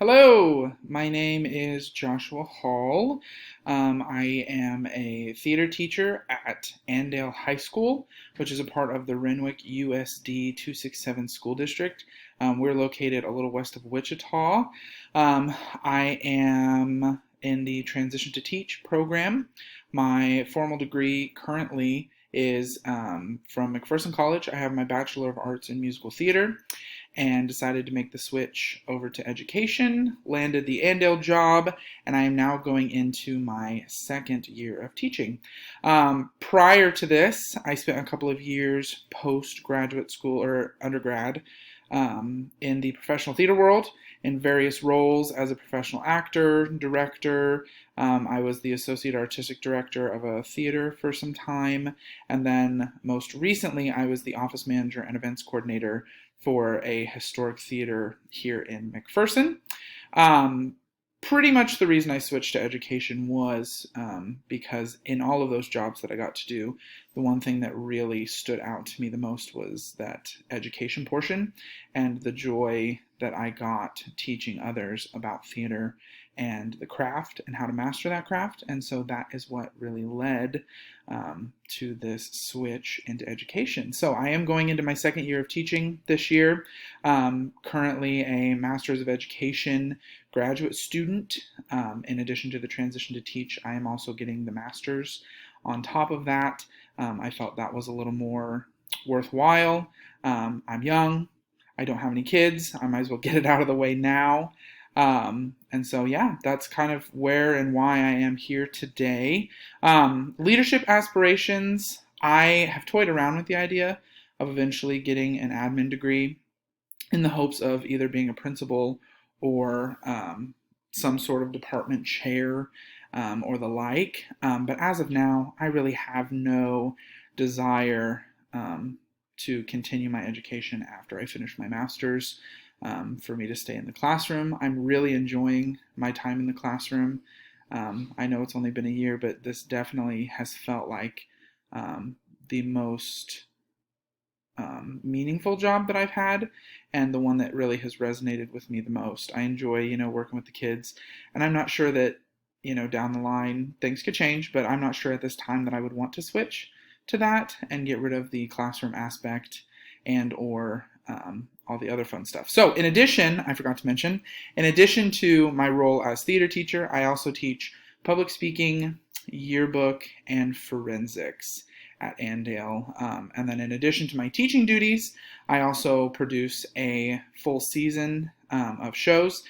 Hello, my name is Joshua Hall. I am a theater teacher at Andale High School, which is a part of the Renwick USD 267 school district. We're located a little west of Wichita. I am in the Transition to Teach program. My formal degree currently is from McPherson College. I have my Bachelor of Arts in Musical Theater and decided to make the switch over to education, landed the Andale job, and I am now going into my second year of teaching. Prior to this, I spent a couple of years post-graduate school or undergrad in the professional theater world in various roles as a professional actor, director. I was the associate artistic director of a theater for some time, and then most recently, I was the office manager and events coordinator for a historic theater here in McPherson. Um, Pretty much the reason I switched to education was because in all of those jobs that I got to do, the one thing that really stood out to me the most was that education portion and the joy that I got teaching others about theater and the craft and how to master that craft. And so that is what really led to this switch into education. So I am going into my second year of teaching this year. Currently a Master's of Education graduate student. In addition to the Transition to Teach, I am also getting the Master's on top of that. I felt that was a little more worthwhile. I'm young. I don't have any kids. I might as well get it out of the way now. And so, yeah, that's kind of where and why I am here today. Leadership aspirations. I have toyed around with the idea of eventually getting an admin degree in the hopes of either being a principal or some sort of department chair or the like. But as of now, I really have no desire to continue my education after I finish my master's. For me to stay in the classroom. I'm really enjoying my time in the classroom. I know it's only been a year, but this definitely has felt like the most meaningful job that I've had and the one that really has resonated with me the most. I enjoy, working with the kids, and I'm not sure that, down the line things could change, but I'm not sure at this time that I would want to switch to that and get rid of the classroom aspect and or all the other fun stuff. So in addition, I forgot to mention, in addition to my role as theater teacher, I also teach public speaking, yearbook, and forensics at Andale. And then in addition to my teaching duties, I also produce a full season of shows.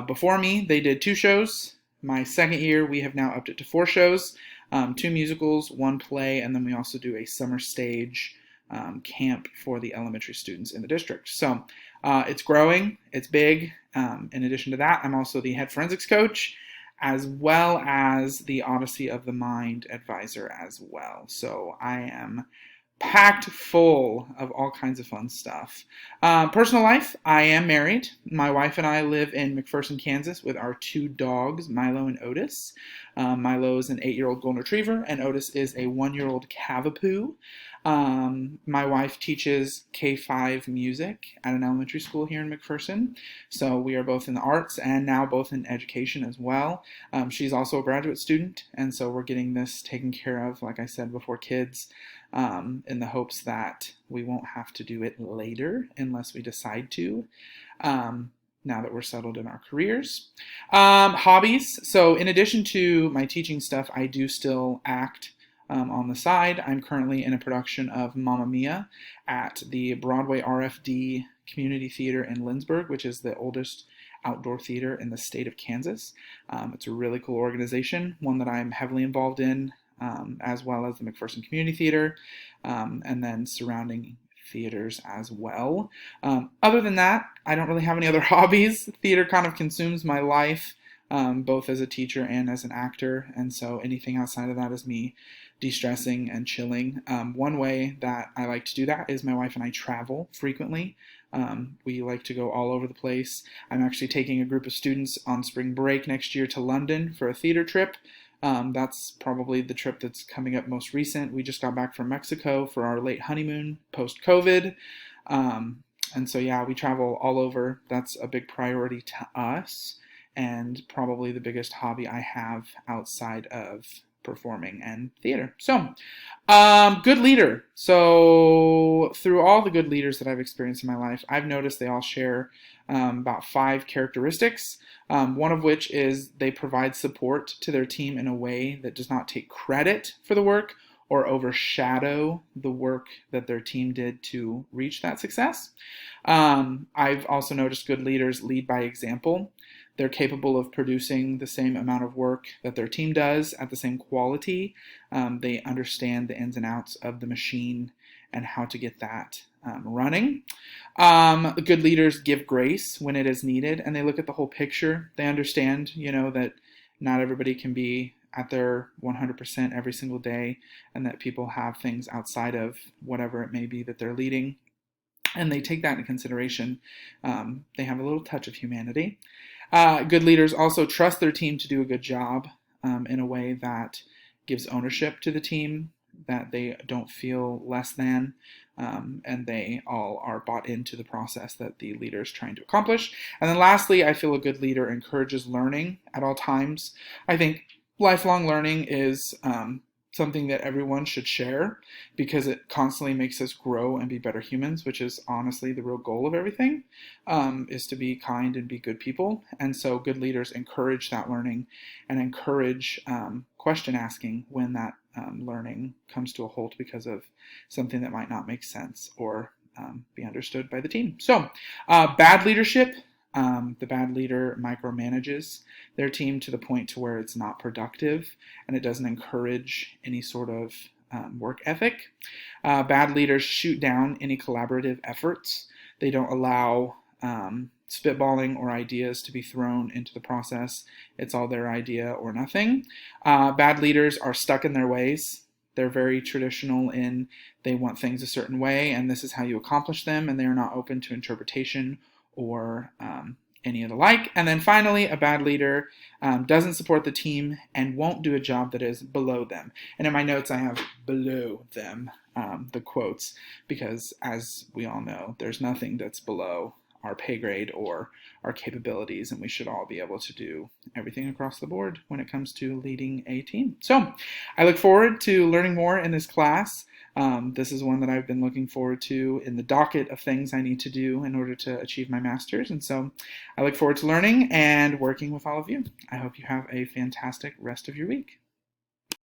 Before me, they did 2 shows. My second year, we have now upped it to 4 shows, 2 musicals, 1 play, and then we also do a summer stage camp for the elementary students in the district. So it's growing, it's big. In addition to that, I'm also the head forensics coach, as well as the Odyssey of the Mind advisor as well. So I am packed full of all kinds of fun stuff. Personal life, I am married. My wife and I live in McPherson, Kansas with our 2 dogs, Milo and Otis. Milo is an 8-year-old golden retriever, and Otis is a 1-year-old cavapoo. My wife teaches K-5 music at an elementary school here in McPherson. So we are both in the arts and now both in education as well. She's also a graduate student, and so we're getting this taken care of, like I said, before kids, in the hopes that we won't have to do it later unless we decide to. Now that we're settled in our careers. Hobbies. So in addition to my teaching stuff, I do still act on the side. I'm currently in a production of Mamma Mia at the Broadway RFD Community Theater in Lindsborg, which is the oldest outdoor theater in the state of Kansas. It's a really cool organization, one that I'm heavily involved in, as well as the McPherson Community Theater, and then surrounding theaters as well. Other than that, I don't really have any other hobbies. Theater kind of consumes my life, both as a teacher and as an actor, and so anything outside of that is me de-stressing and chilling. One way that I like to do that is my wife and I travel frequently. We like to go all over the place. I'm actually taking a group of students on spring break next year to London for a theater trip. That's probably the trip that's coming up most recent. We just got back from Mexico for our late honeymoon post-COVID. And so, yeah, we travel all over. That's a big priority to us, and probably the biggest hobby I have outside of performing and theater. So, good leader. So, through all the good leaders that I've experienced in my life, I've noticed they all share about 5 characteristics. One of which is they provide support to their team in a way that does not take credit for the work or overshadow the work that their team did to reach that success. I've also noticed good leaders lead by example. They're capable of producing the same amount of work that their team does at the same quality. They understand the ins and outs of the machine and how to get that running. Good leaders give grace when it is needed, and they look at the whole picture. They understand, that not everybody can be at their 100% every single day, and that people have things outside of whatever it may be that they're leading. And they take that into consideration. They have a little touch of humanity. Good leaders also trust their team to do a good job in a way that gives ownership to the team, that they don't feel less than, and they all are bought into the process that the leader is trying to accomplish. And then lastly, I feel a good leader encourages learning at all times. I think lifelong learning is something that everyone should share because it constantly makes us grow and be better humans, which is honestly the real goal of everything, is to be kind and be good people. And so good leaders encourage that learning and encourage question asking when that learning comes to a halt because of something that might not make sense or be understood by the team. So bad leadership. The bad leader micromanages their team to the point to where it's not productive and it doesn't encourage any sort of work ethic. Bad leaders shoot down any collaborative efforts. They don't allow spitballing or ideas to be thrown into the process. It's all their idea or nothing. Bad leaders are stuck in their ways. They're very traditional in they want things a certain way and this is how you accomplish them, and they are not open to interpretation or any of the like. And then finally, a bad leader doesn't support the team and won't do a job that is below them. And in my notes, I have below them, the quotes, because as we all know, there's nothing that's below our pay grade or our capabilities, and we should all be able to do everything across the board when it comes to leading a team. So I look forward to learning more in this class. This is one that I've been looking forward to in the docket of things I need to do in order to achieve my master's. And so I look forward to learning and working with all of you. I hope you have a fantastic rest of your week.